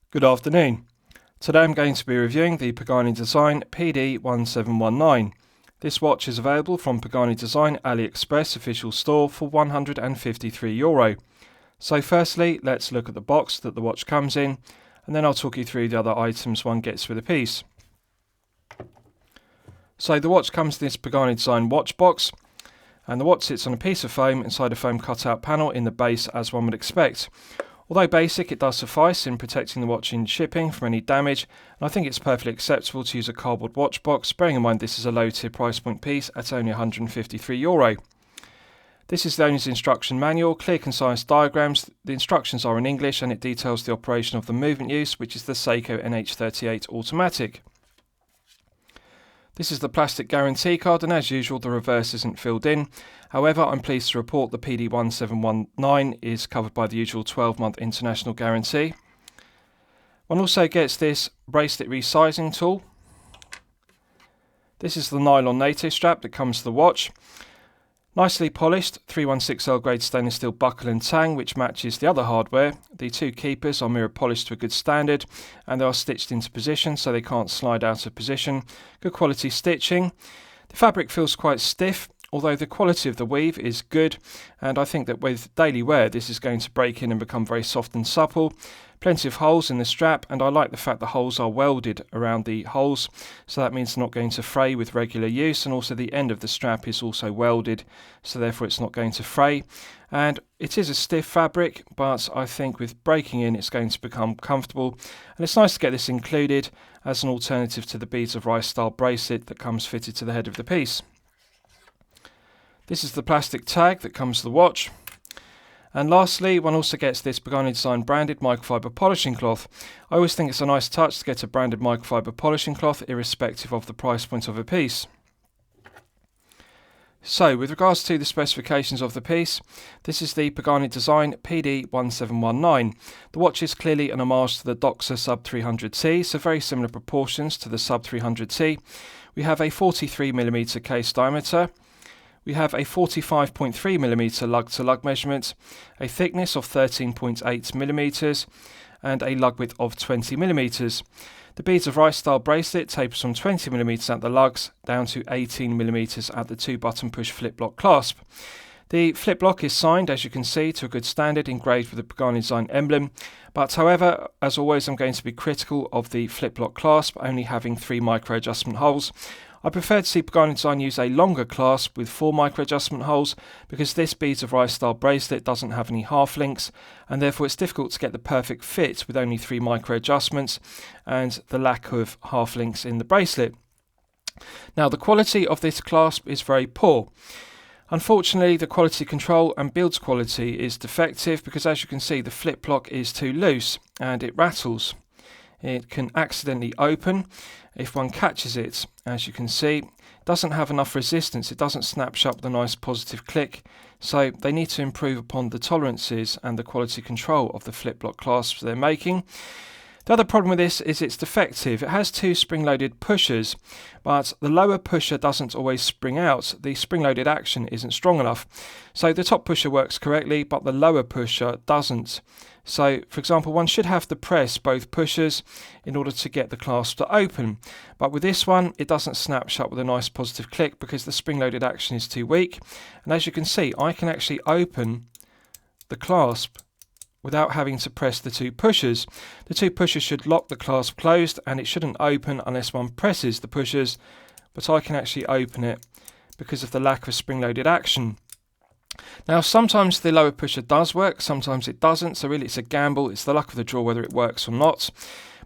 Good afternoon. Today I'm going to be reviewing the Pagani Design PD-1719. This watch is available from Pagani Design AliExpress official store for €153. So firstly, let's look at the box that the watch comes in, and then I'll talk you through the other items one gets with a piece. So the watch comes in this Pagani Design watch box, and the watch sits on a piece of foam inside a foam cutout panel in the base as one would expect. Although basic, it does suffice in protecting the watch in shipping from any damage, and I think it's perfectly acceptable to use a cardboard watch box, bearing in mind this is a low tier price point piece at only €153. This is the owner's instruction manual, clear concise diagrams. The instructions are in English and it details the operation of the movement use, which is the Seiko NH38 automatic. This is the plastic guarantee card, and as usual the reverse isn't filled in. However, I'm pleased to report the PD-1719 is covered by the usual 12-month international guarantee. One also gets this bracelet resizing tool. This is the nylon NATO strap that comes to the watch. Nicely polished 316L grade stainless steel buckle and tang, which matches the other hardware. The two keepers are mirror polished to a good standard, and they are stitched into position so they can't slide out of position. Good quality stitching. The fabric feels quite stiff, although the quality of the weave is good, and I think that with daily wear this is going to break in and become very soft and supple. Plenty of holes in the strap, and I like the fact the holes are welded around the holes, so that means it's not going to fray with regular use, and also the end of the strap is also welded, so therefore it's not going to fray. And it is a stiff fabric, but I think with breaking in it's going to become comfortable, and it's nice to get this included as an alternative to the beads of rice style bracelet that comes fitted to the head of the piece. This is the plastic tag that comes to the watch. And lastly, one also gets this Pagani Design branded microfiber polishing cloth. I always think it's a nice touch to get a branded microfiber polishing cloth irrespective of the price point of a piece. So with regards to the specifications of the piece, this is the Pagani Design PD-1719. The watch is clearly an homage to the Doxa Sub 300T, so very similar proportions to the Sub 300T. We have a 43mm case diameter. We have a 45.3mm lug-to-lug measurement, a thickness of 13.8mm, and a lug width of 20mm. The beads of rice style bracelet tapers from 20mm at the lugs down to 18mm at the 2-button push flip lock clasp. The flip lock is signed, as you can see, to a good standard, engraved with the Pagani Design emblem, but however, as always, I'm going to be critical of the flip lock clasp only having 3 micro adjustment holes. I prefer to see Pagani Design use a longer clasp with 4 micro adjustment holes, because this beads of rice style bracelet doesn't have any half links, and therefore it's difficult to get the perfect fit with only 3 micro adjustments and the lack of half links in the bracelet. Now the quality of this clasp is very poor. Unfortunately, the quality control and build quality is defective, because as you can see the flip lock is too loose and it rattles. It can accidentally open if one catches it. As you can see, it doesn't have enough resistance, it doesn't snap shut with a nice positive click, so they need to improve upon the tolerances and the quality control of the flip lock clasps they're making. The other problem with this is it's defective. It has 2 spring-loaded pushers, but the lower pusher doesn't always spring out. The spring-loaded action isn't strong enough. So the top pusher works correctly, but the lower pusher doesn't. So, for example, one should have to press both pushers in order to get the clasp to open. But with this one, it doesn't snap shut with a nice positive click because the spring-loaded action is too weak. And as you can see, I can actually open the clasp without having to press the 2 pushers. The 2 pushers should lock the clasp closed, and it shouldn't open unless one presses the pushers, but I can actually open it because of the lack of spring-loaded action. Now sometimes the lower pusher does work, sometimes it doesn't, so really it's a gamble, it's the luck of the draw whether it works or not.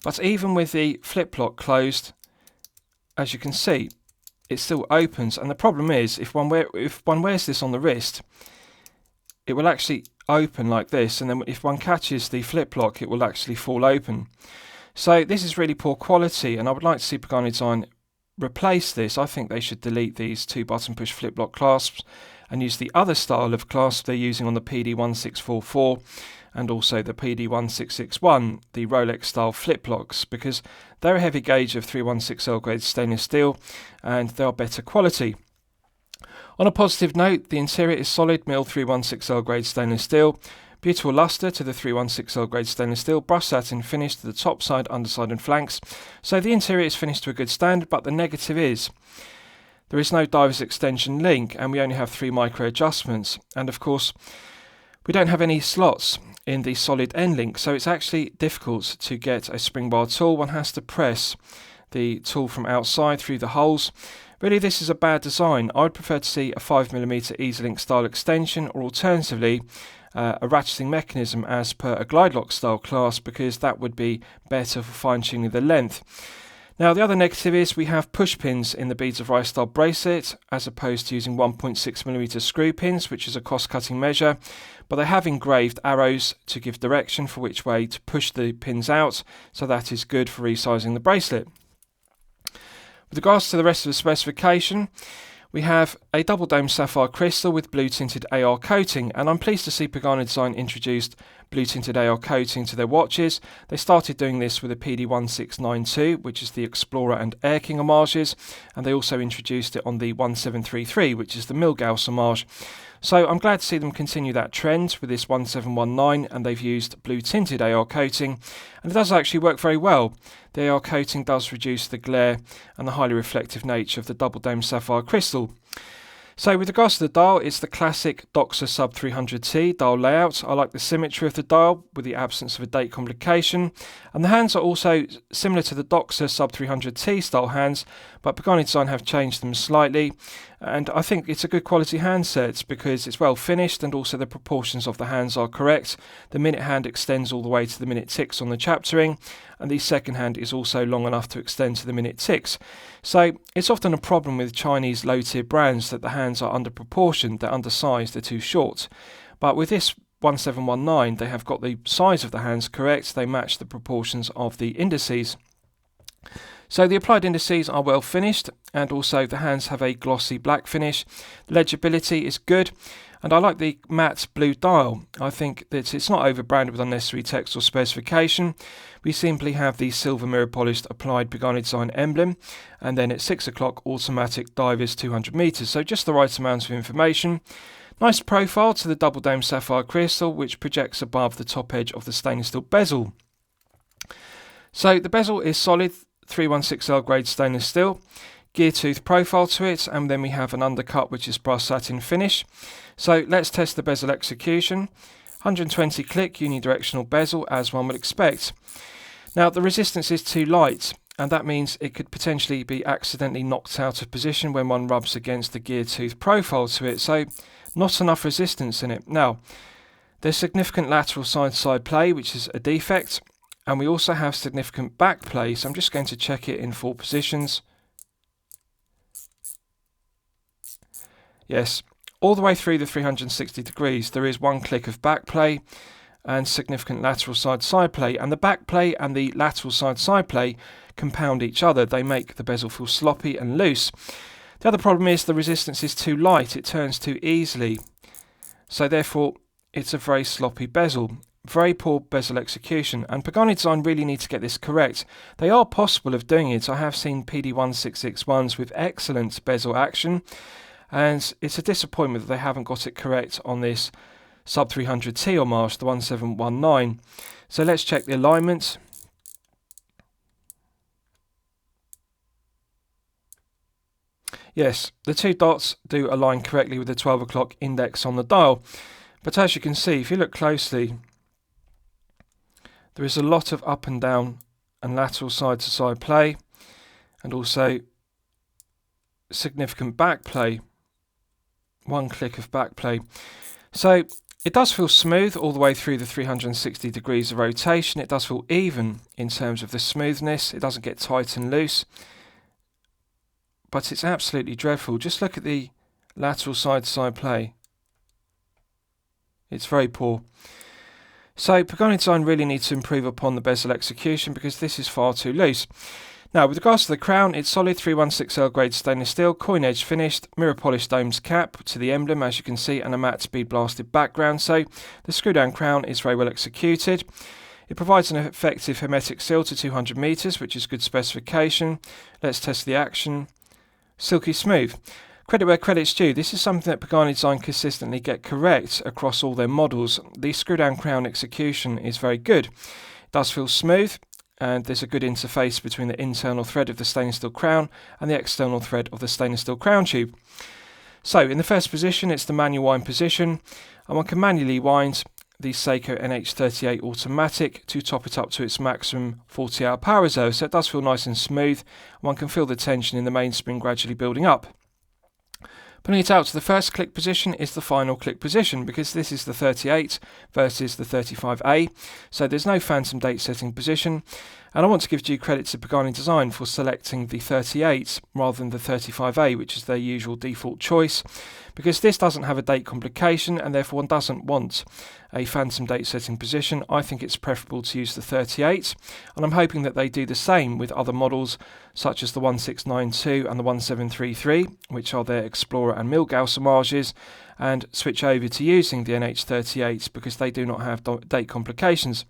But even with the flip lock closed, as you can see, it still opens, and the problem is if one wears this on the wrist, it will actually open like this, and then if one catches the flip lock it will actually fall open. So this is really poor quality, and I would like to see Pagani Design replace this. I think they should delete these 2-button push flip lock clasps and use the other style of clasp they're using on the PD-1644 and also the PD-1661, the Rolex style flip locks, because they're a heavy gauge of 316L grade stainless steel and they are better quality. On a positive note, the interior is solid mill 316L grade stainless steel, Beautiful lustre to the 316L grade stainless steel, brushed satin finish to the top side, underside and flanks. So the interior is finished to a good standard, but the negative is there is no diver's extension link, and we only have 3 micro adjustments. And of course, we don't have any slots in the solid end link, so it's actually difficult to get a spring bar tool. One has to press the tool from outside through the holes. Really, this is a bad design. I would prefer to see a 5mm EasyLink style extension, or alternatively a ratcheting mechanism as per a glide lock style class, because that would be better for fine tuning the length. Now the other negative is we have push pins in the beads of rice style bracelet, as opposed to using 1.6mm screw pins, which is a cost cutting measure, but they have engraved arrows to give direction for which way to push the pins out, so that is good for resizing the bracelet. With regards to the rest of the specification, we have a double dome sapphire crystal with blue tinted AR coating, and I'm pleased to see Pagani Design introduced blue tinted AR coating to their watches. They started doing this with the PD-1719, which is the Explorer and Air King homages, and they also introduced it on the 1733, which is the Milgauss homage. So I'm glad to see them continue that trend with this 1719, and they've used blue tinted AR coating, and it does actually work very well. The AR coating does reduce the glare and the highly reflective nature of the double dome sapphire crystal. So with regards to the dial, it's the classic Doxa Sub 300T dial layout. I like the symmetry of the dial with the absence of a date complication, and the hands are also similar to the Doxa Sub 300T style hands, but Pagani Design have changed them slightly, and I think it's a good quality handset because it's well finished, and also the proportions of the hands are correct. The minute hand extends all the way to the minute ticks on the chapter ring, and the second hand is also long enough to extend to the minute ticks. So it's often a problem with Chinese low-tier brands that the hands are underproportioned, they're undersized, they're too short. But with this 1719, they have got the size of the hands correct, they match the proportions of the indices. So the applied indices are well finished, and also the hands have a glossy black finish. Legibility is good, and I like the matte blue dial. I think that it's not over-branded with unnecessary text or specification. We simply have the silver mirror polished applied Pagani Design emblem, and then at 6 o'clock automatic dive 200 meters, so just the right amount of information. Nice profile to the double dome sapphire crystal, which projects above the top edge of the stainless steel bezel. So the bezel is solid 316L grade stainless steel, gear tooth profile to it, and then we have an undercut which is brass satin finish. So let's test the bezel execution. 120 click unidirectional bezel, as one would expect. Now the resistance is too light, and that means it could potentially be accidentally knocked out of position when one rubs against the gear tooth profile to it, so not enough resistance in it. Now there's significant lateral side-to-side play, which is a defect, and we also have significant back play, so I'm just going to check it in 4 positions. Yes, all the way through the 360 degrees there is 1 click of back play and significant lateral side-to-side play, and the back play and the lateral side-to-side play compound each other. They make the bezel feel sloppy and loose. The other problem is the resistance is too light, it turns too easily, so therefore it's a very sloppy bezel. Very poor bezel execution, and Pagani Design really need to get this correct. They are possible of doing it. I have seen PD-1661s with excellent bezel action, and it's a disappointment that they haven't got it correct on this Sub 300T homage, the 1719. So let's check the alignment. Yes, the 2 dots do align correctly with the 12 o'clock index on the dial, but as you can see, if you look closely, there is a lot of up and down and lateral side-to-side play, and also significant back play. 1 click of back play. So it does feel smooth all the way through the 360 degrees of rotation. It does feel even in terms of the smoothness. It doesn't get tight and loose, but it's absolutely dreadful. Just look at the lateral side-to-side play. It's very poor. So Pagani Design really needs to improve upon the bezel execution because this is far too loose. Now with regards to the crown, it's solid 316L grade stainless steel, coin edge finished, mirror polished domes cap to the emblem, as you can see, and a matte speed blasted background. So the screw down crown is very well executed. It provides an effective hermetic seal to 200 meters, which is good specification. Let's test the action. Silky smooth. Credit where credit's due. This is something that Pagani Design consistently get correct across all their models. The screw down crown execution is very good. It does feel smooth, and there's a good interface between the internal thread of the stainless steel crown and the external thread of the stainless steel crown tube. So in the first position, it's the manual wind position, and one can manually wind the Seiko NH38 automatic to top it up to its maximum 40-hour power reserve, so it does feel nice and smooth. One can feel the tension in the mainspring gradually building up. Putting it out to the first click position is the final click position, because this is the 38 versus the 35A, so there's no phantom date setting position. And I want to give due credit to Pagani Design for selecting the 38 rather than the 35A, which is their usual default choice, because this doesn't have a date complication and therefore one doesn't want a phantom date setting position. I think it's preferable to use the 38, and I'm hoping that they do the same with other models such as the 1692 and the 1733, which are their Explorer and Milgauss homages, and switch over to using the NH38 because they do not have date complications.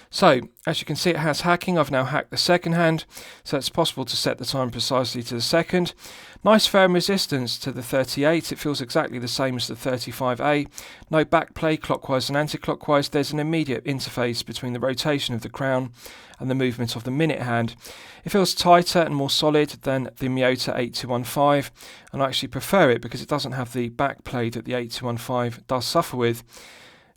So, as you can see, it has hacking. I've now hacked the second hand, so it's possible to set the time precisely to the second. Nice firm resistance to the 38. It feels exactly the same as the 35A. No backplay, clockwise and anti-clockwise. There's an immediate interface between the rotation of the crown and the movement of the minute hand. It feels tighter and more solid than the Miyota 8215, and I actually prefer it because it doesn't have the backplay that the 8215 does suffer with,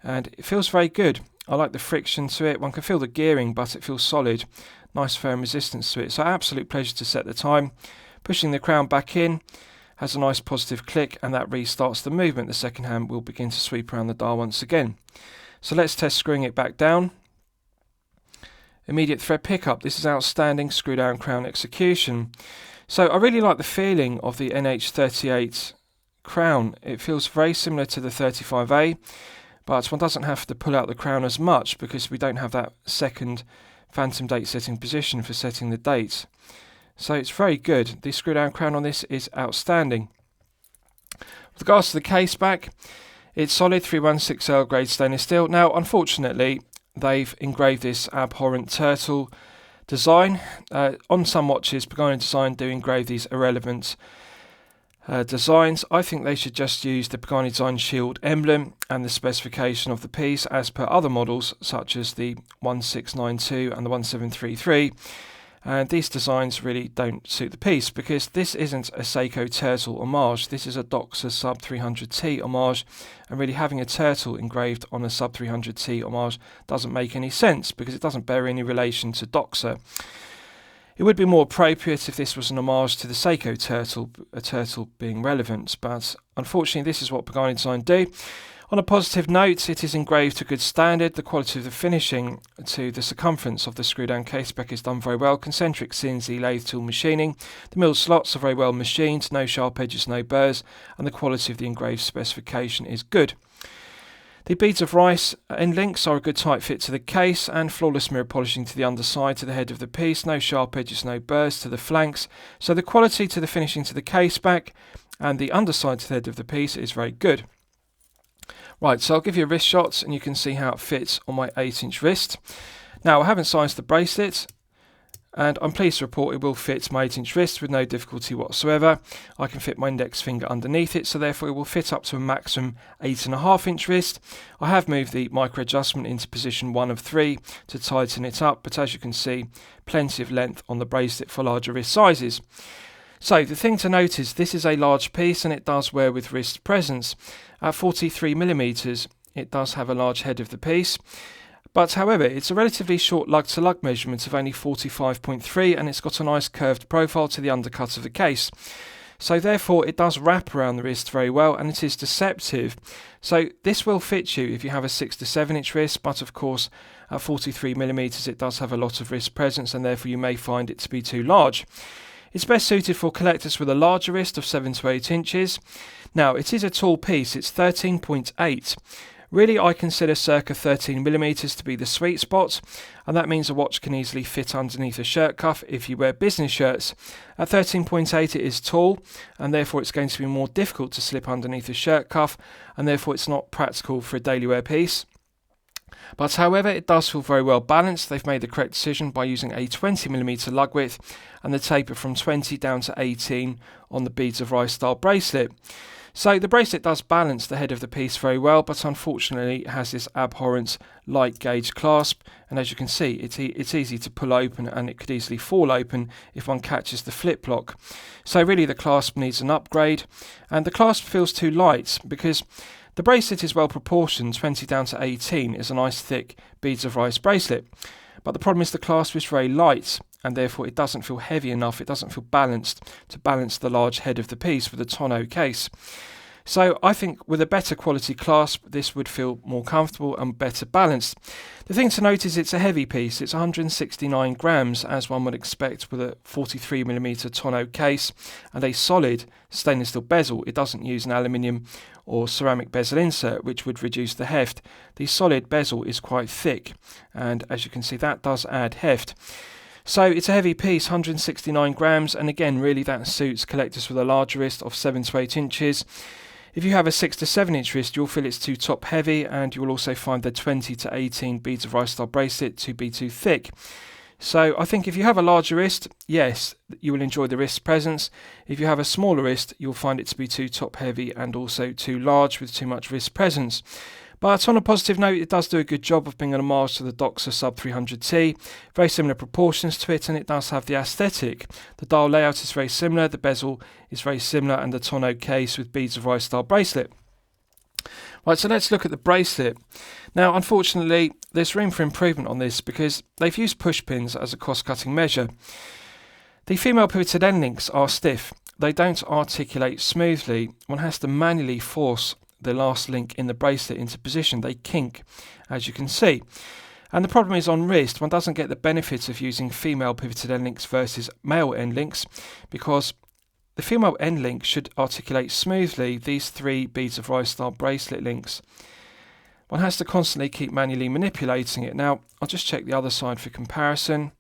and it feels very good. I like the friction to it. One can feel the gearing, but it feels solid. Nice firm resistance to it. So absolute pleasure to set the time. Pushing the crown back in has a nice positive click, and that restarts the movement. The second hand will begin to sweep around the dial once again. So let's test screwing it back down. Immediate thread pickup. This is outstanding screw down crown execution. So I really like the feeling of the NH38 crown. It feels very similar to the 35A. But one doesn't have to pull out the crown as much because we don't have that second phantom date setting position for setting the date. So it's very good. The screw down crown on this is outstanding. With regards to the case back, it's solid 316L grade stainless steel. Now, unfortunately, they've engraved this abhorrent turtle design. On some watches, Pagani Design do engrave these irrelevant designs. I think they should just use the Pagani Design Shield emblem and the specification of the piece as per other models such as the 1692 and the 1733, and these designs really don't suit the piece because this isn't a Seiko turtle homage, this is a Doxa sub 300T homage, and really having a turtle engraved on a sub 300T homage doesn't make any sense because it doesn't bear any relation to Doxa. It would be more appropriate if this was an homage to the Seiko turtle, a turtle being relevant, but unfortunately this is what Pagani Design do. On a positive note, it is engraved to good standard. The quality of the finishing to the circumference of the screw down case back is done very well. Concentric CNC lathe tool machining. The milled slots are very well machined, no sharp edges, no burrs, and the quality of the engraved specification is good. The beads of rice end links are a good tight fit to the case, and flawless mirror polishing to the underside to the head of the piece, no sharp edges, no burrs to the flanks. So the quality to the finishing to the case back and the underside to the head of the piece is very good. Right, so I'll give you a wrist shot and you can see how it fits on my 8-inch wrist. Now I haven't sized the bracelet, and I'm pleased to report it will fit my 8-inch wrist with no difficulty whatsoever. I can fit my index finger underneath it, so therefore it will fit up to a maximum 8.5-inch wrist. I have moved the micro adjustment into position 1 of 3 to tighten it up, but as you can see, plenty of length on the bracelet for larger wrist sizes. So the thing to note is this is a large piece and it does wear with wrist presence. At 43mm, it does have a large head of the piece. But however, it's a relatively short lug-to-lug measurement of only 45.3, and it's got a nice curved profile to the undercut of the case. So therefore it does wrap around the wrist very well, and it is deceptive. So this will fit you if you have a 6 to 7-inch wrist, but of course at 43mm it does have a lot of wrist presence, and therefore you may find it to be too large. It's best suited for collectors with a larger wrist of 7 to 8 inches. Now it is a tall piece, it's 13.8. Really, I consider circa 13mm to be the sweet spot, and that means a watch can easily fit underneath a shirt cuff if you wear business shirts. At 13.8 it is tall, and therefore it's going to be more difficult to slip underneath a shirt cuff, and therefore it's not practical for a daily wear piece. But however, it does feel very well balanced. They've made the correct decision by using a 20mm lug width and the taper from 20 down to 18 on the Beads of Rice style bracelet. So the bracelet does balance the head of the piece very well, but unfortunately it has this abhorrent light gauge clasp, and as you can see, it's easy to pull open and it could easily fall open if one catches the flip lock. So really the clasp needs an upgrade, and the clasp feels too light because the bracelet is well proportioned. 20 down to 18 is a nice thick Beads of Rice bracelet, but the problem is the clasp is very light, and therefore it doesn't feel heavy enough, it doesn't feel balanced to balance the large head of the piece with a tonneau case. So I think with a better quality clasp, this would feel more comfortable and better balanced. The thing to note is it's a heavy piece. It's 169 grams, as one would expect with a 43mm tonneau case and a solid stainless steel bezel. It doesn't use an aluminium or ceramic bezel insert, which would reduce the heft. The solid bezel is quite thick, and as you can see, that does add heft. So it's a heavy piece, 169 grams, and again, really that suits collectors with a larger wrist of 7 to 8 inches. If you have a 6 to 7 inch wrist, you'll feel it's too top heavy, and you will also find the 20 to 18 Beads of Rice style bracelet to be too thick. So I think if you have a larger wrist, yes, you will enjoy the wrist presence. If you have a smaller wrist, you'll find it to be too top heavy and also too large with too much wrist presence. But on a positive note, it does do a good job of being an homage to the Doxa Sub 300T. Very similar proportions to it, and it does have the aesthetic. The dial layout is very similar, the bezel is very similar, and the tonneau case with Beads of Rice style bracelet. Right, so let's look at the bracelet. Now, unfortunately, there's room for improvement on this because they've used push pins as a cost-cutting measure. The female pivoted end links are stiff. They don't articulate smoothly. One has to manually force the last link in the bracelet into position. They kink, as you can see. And the problem is on wrist, one doesn't get the benefit of using female pivoted end links versus male end links, because the female end link should articulate smoothly these 3 Beads of Rice style bracelet links. One has to constantly keep manually manipulating it. Now, I'll just check the other side for comparison,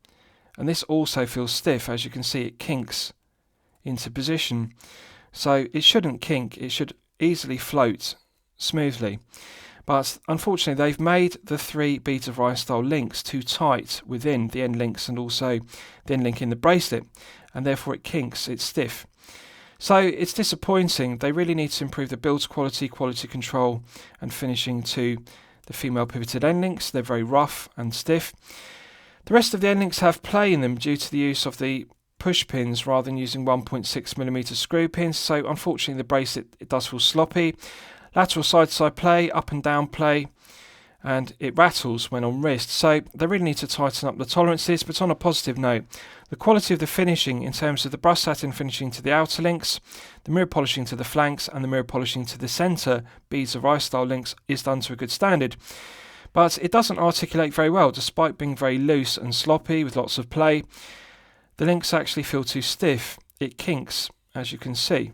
and this also feels stiff. As you can see, it kinks into position. So it shouldn't kink, it should easily float smoothly. But unfortunately, they've made the 3 Beads of Rice style links too tight within the end links and also the end link in the bracelet, and therefore it kinks, it's stiff. So it's disappointing. They really need to improve the build quality, quality control and finishing to the female pivoted end links. They're very rough and stiff. The rest of the end links have play in them due to the use of the push pins rather than using 1.6mm screw pins. So unfortunately the bracelet, it does feel sloppy. Lateral side to side play, up and down play, and it rattles when on wrist. So they really need to tighten up the tolerances. But on a positive note, the quality of the finishing in terms of the brush satin finishing to the outer links, the mirror polishing to the flanks and the mirror polishing to the centre Beads of Rice style links is done to a good standard. But it doesn't articulate very well despite being very loose and sloppy with lots of play. The links actually feel too stiff. It kinks, as you can see.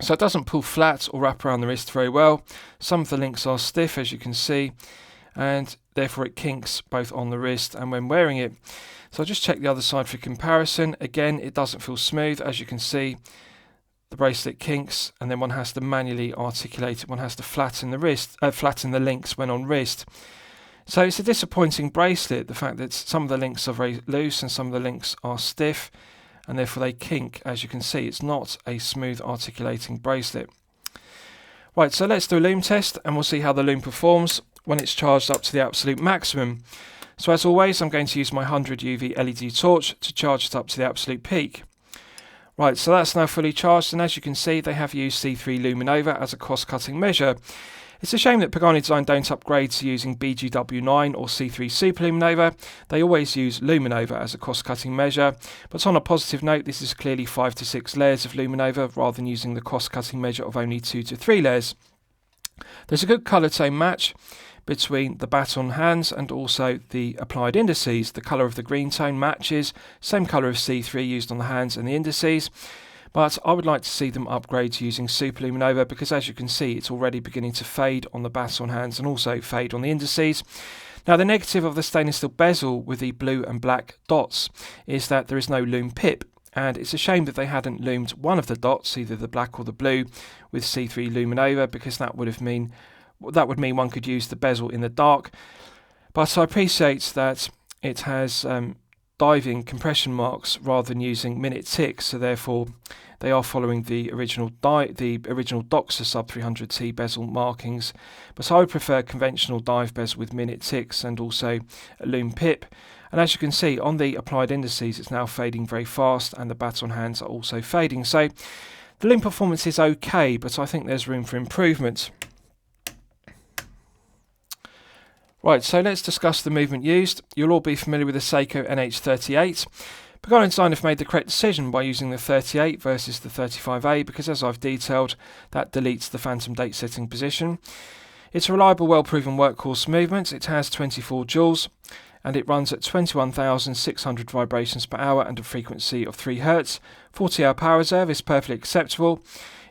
So it doesn't pull flat or wrap around the wrist very well. Some of the links are stiff, as you can see, and therefore it kinks both on the wrist and when wearing it. So I'll just check the other side for comparison. Again, it doesn't feel smooth, as you can see. The bracelet kinks, and then one has to manually articulate it. One has to flatten the links when on wrist. So it's a disappointing bracelet, the fact that some of the links are very loose and some of the links are stiff, and therefore they kink. As you can see, it's not a smooth articulating bracelet. Right, so let's do a lume test and we'll see how the lume performs when it's charged up to the absolute maximum. So as always, I'm going to use my 100 UV LED torch to charge it up to the absolute peak. Right, so that's now fully charged, and as you can see, they have used C3 Luminova as a cost-cutting measure. It's a shame that Pagani Design don't upgrade to using BGW9 or C3 Super Luminova. They always use Luminova as a cost-cutting measure, but on a positive note, this is clearly 5 to 6 layers of Luminova rather than using the cost-cutting measure of only 2 to 3 layers. There's a good colour tone match between the baton hands and also the applied indices. The colour of the green tone matches, same colour of C3 used on the hands and the indices. But I would like to see them upgrade to using Super Luminova because, as you can see, it's already beginning to fade on the baton hands and also fade on the indices. Now, the negative of the stainless steel bezel with the blue and black dots is that there is no lume pip, and it's a shame that they hadn't lumed one of the dots, either the black or the blue, with C3 Luminova, because that would have meant that would mean one could use the bezel in the dark. But I appreciate that it has diving compression marks rather than using minute ticks, so therefore they are following the original Doxa sub 300T bezel markings. But I would prefer conventional dive bezel with minute ticks and also a Lume pip. And as you can see on the applied indices, it's now fading very fast, and the baton hands are also fading. So the Lume performance is okay, but I think there's room for improvement. Right, so let's discuss the movement used. You'll all be familiar with the Seiko NH38. Pagani Design have made the correct decision by using the 38 versus the 35A because, as I've detailed, that deletes the phantom date setting position. It's a reliable, well-proven workhorse movement. It has 24 joules and it runs at 21,600 vibrations per hour and a frequency of 3 Hz. 40-hour power reserve is perfectly acceptable.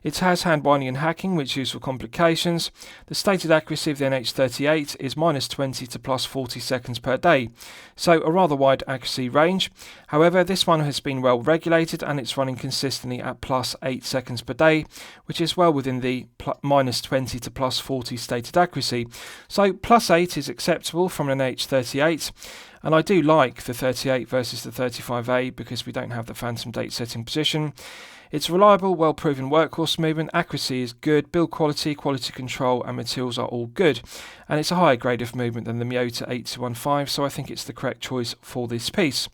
It has hand binding and hacking, which is used for complications. The stated accuracy of the NH38 is -20 to +40 seconds per day, so a rather wide accuracy range. However, this one has been well regulated and it's running consistently at +8 seconds per day, which is well within the -20 to +40 stated accuracy. So +8 is acceptable from an NH38. And I do like the 38 versus the 35A because we don't have the phantom date setting position. It's a reliable, well-proven workhorse movement, accuracy is good, build quality, quality control and materials are all good. And it's a higher grade of movement than the Miyota 8215, so I think it's the correct choice for this piece.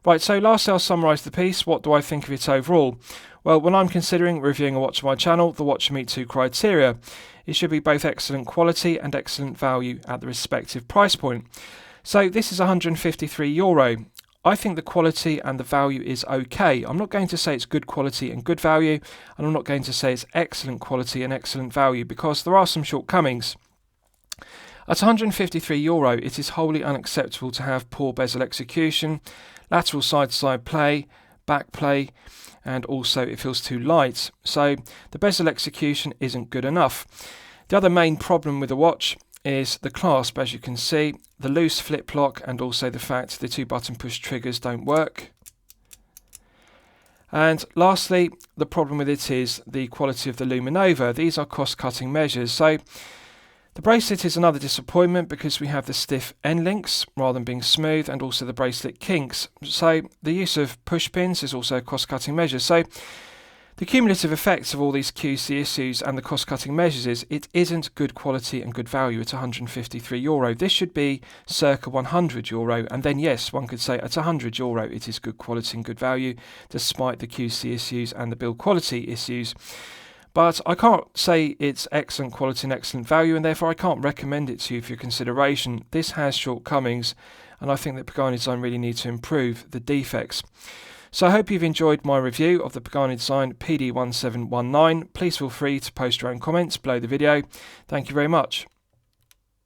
Right, so lastly I'll summarise the piece. What do I think of it overall? Well, when I'm considering reviewing a watch on my channel, the watch should meet 2 criteria. It should be both excellent quality and excellent value at the respective price point. So this is €153. I think the quality and the value is okay. I'm not going to say it's good quality and good value, and I'm not going to say it's excellent quality and excellent value because there are some shortcomings. At €153, it is wholly unacceptable to have poor bezel execution, lateral side-to-side play, back play, and also it feels too light. So the bezel execution isn't good enough. The other main problem with the watch is the clasp, as you can see, the loose flip lock, and also the fact the 2 button push triggers don't work. And lastly, the problem with it is the quality of the Lume Nova. These are cost-cutting measures. So the bracelet is another disappointment because we have the stiff end links rather than being smooth, and also the bracelet kinks. So the use of push pins is also a cost-cutting measure. So the cumulative effects of all these QC issues and the cost-cutting measures is it isn't good quality and good value at €153. This should be circa €100, and then yes, one could say at €100 it is good quality and good value, despite the QC issues and the build quality issues. But I can't say it's excellent quality and excellent value, and therefore I can't recommend it to you for your consideration. This has shortcomings, and I think that Pagani Design really need to improve the defects. So I hope you've enjoyed my review of the Pagani Design PD-1719. Please feel free to post your own comments below the video. Thank you very much.